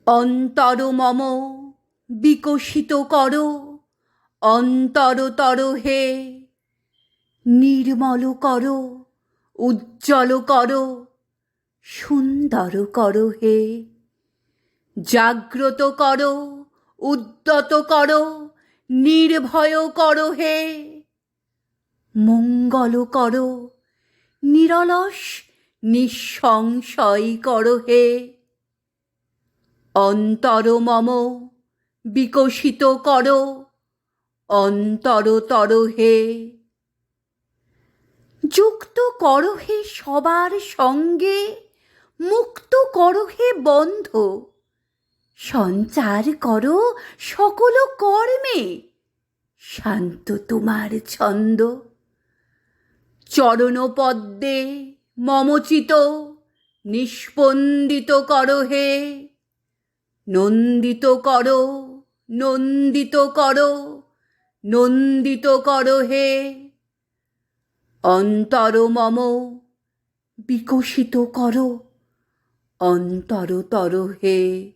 অন্তর মম বিকশিত কর, অন্তরতর হে। নির্মল কর, উজ্জ্বল কর, সুন্দর কর হে। জাগ্রত কর, উদ্যত কর, নির্ভয় কর হে। মঙ্গল কর, নিরলস নিঃসংশয় কর হে। অন্তর মম বিকশিত কর, অন্তরতর হে। যুক্ত কর হে সবার সঙ্গে, মুক্ত কর হে বন্ধ। সঞ্চার কর সকল কর্মে, শান্ত তোমার ছন্দ। চরণপদ্মে মমচিত নিস্পন্দিত কর হে। নন্দিত কর, নন্দিত কর, নন্দিত কর হে। অন্তর মম বিকশিত কর, অন্তরতর হে।